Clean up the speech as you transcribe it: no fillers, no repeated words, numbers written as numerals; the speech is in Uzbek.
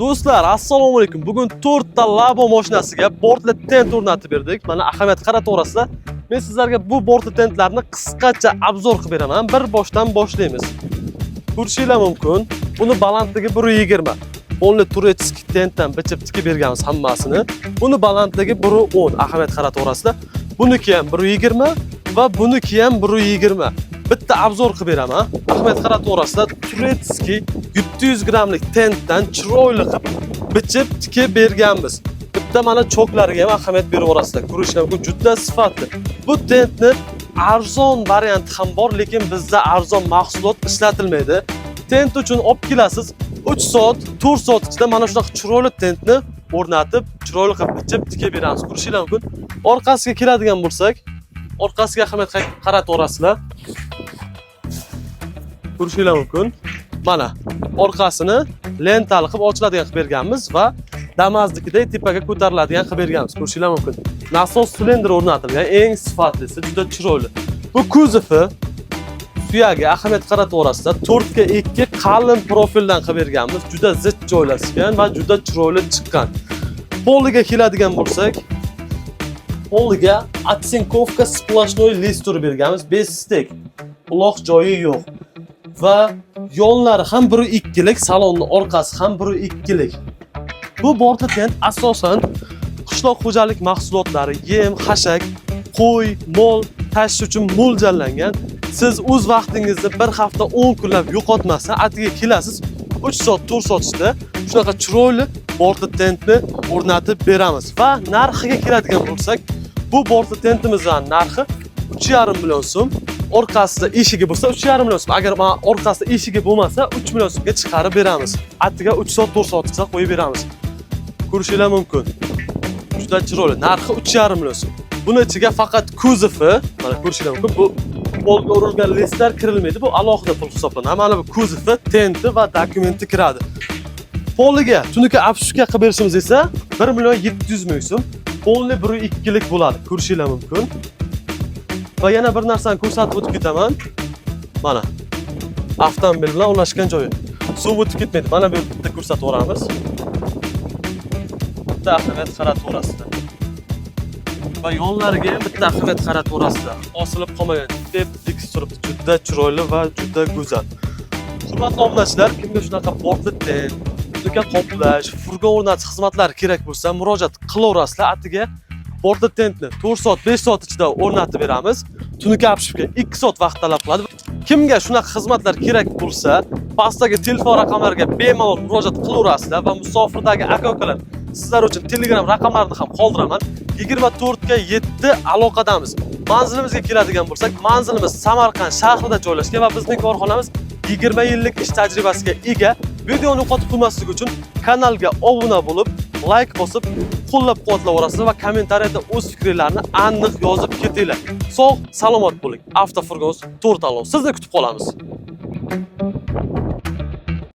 Do'stlar, assalomu alaykum. Bugun 4 ta Labo mashinasiga bortli tent o'rnatib berdik. Mana ahamiyat qarataverasizlar. Men sizlarga bu bortli tentlarni qisqacha obzor qilib beraman. Bir boshdan boshlaymiz. Ko'rishinglar mumkin. Buni balandligi 1.20. Onli turetskiy tentdan bichib tikib berganmiz hammasini. Buni balandligi 1.10. Ahamiyat qarataverasizlar. Buniki ham 1.20 va buniki ham 1.20. Bitta obzor qilib beraman. Ahamiyat qarataverasizlar. Turetskiy 700 gramlik tentdan chiroyli qilib bichib tikib berganmiz. Bitta mana choklariga ham ahamiyat beraverasizlar. Ko'rishinglar mumkin, juda sifatli. Bu tentni arzon varianti ham bor, lekin bizda arzon mahsulot ishlatilmaydi. Tent uchun olib kelasiz, 3 soat, 4 soat ichida mana shunaqa chiroyli tentni o'rnatib, chiroyli qilib bichib tikib beramiz. Ko'rishinglar mumkin. Orqasiga keladigan bo'lsak, orqasiga ahamiyat qarataverasizlar. Ko'rishinglar mumkin. Mana orqasini lentali qilib ochiladigan qilib berganmiz va Damaznikidek tepaga ko'tariladigan qilib berganmiz. Ko'rishinglar mumkin. Nasos silindri o'rnatilgan, eng sifatlisi, juda chiroyli. Bu kuzovi suyagi ahamiyat qarataverasizlar. 4 ga 2 qalin profildan qilib berganmiz. Juda zid joylashgan va juda chiroyli chiqqan. Poliga keladigan bo'lsak, poliga otsinkovka splashnoy list turib berganmiz. Bestek. Uloq joyi yo'q. Va yonlari ham 1.2 lik, salonning orqasi ham 1.2 lik. Bu bortli tent asosan qishloq xo'jalik mahsulotlari, yem, xashak, qo'y, mol tashish uchun mo'ljallangan. Siz o'z vaqtingizni bir hafta 10 kunlab yo'qotmasdan atiga kelasiz, 3 soat, 4 soat ichida shunaqa chiroyli bortli tentni o'rnatib beramiz. Va narxiga keladigan bo'lsak, bu bortli tentimizning narxi 3,5 million so'm. Orqasida eshigi bo'lsa 3,5 million so'm. Agar mana orqasida eshigi bo'lmasa 3 million so'mga chiqarib beramiz. Atiga 3 soat, 4 soat ichida qo'yib beramiz. Ko'rishinglar mumkin. Juda chiroyli. Narxi 3,5 million so'm. Buni ichiga faqat kuzovi, mana ko'rishinglar mumkin. Bu polga urilgan listlar kirilmaydi. Bu alohida pul hisoblanadi. Mana bu kuzovi, tenti va dokumenti kiradi. Poliga tunuka obshuka qilib berishimiz esa 1 million 700 ming so'm. Polni 1.2 lik bo'ladi. Ko'rishinglar mumkin. Va yana bir narsani ko'rsatib o'tib ketaman. Mana avtomobil bilan o'rnashgan joyi. Suv o'tib ketmaydi. Mana bu yerda ko'rsatib o'ramiz. Bitta ahamiyat qarataverasizlar. Va yonlariga ham bitta ahamiyat qarataverasizlar. Osilib qolmagan, tep-tik turibdi. Juda chiroyli va juda go'zal. Hurmatli obunachilar, kimga shunaqa bortli tent, tunuka qoplash, furgon o'rnatish xizmatlari kerak bo'lsa, murojaat qilaverasizlar. Atiga bortli tentni 4 soat, 5 soat ichida o'rnatib beramiz. Tunuka obshibga 2 soat vaqt talab qiladi. Kimga shunaqa xizmatlar kerak bo'lsa, pastdagi telefon raqamlariga bemalol murojaat qilaverasizlar va musofirdagi aka-ukalar sizlar uchun Telegram raqamlarini ham qoldiraman. 24 ga 7 aloqadamiz. Manzilimizga keladigan bo'lsak, manzilimiz Samarqand shahrida joylashgan va bizning korxonamiz 20 yillik ish tajribasiga ega. Videoni yo'qotib qo'ymaslik uchun kanalga obuna bo'lib, like bosib, qo'llab-quvvatlayverasizlar va kommentariyada o'z fikringizni aniq yozib ketinglar. Sog', salomat bo'ling. Avtofurgon 4 alon. Sizni kutib qolamiz.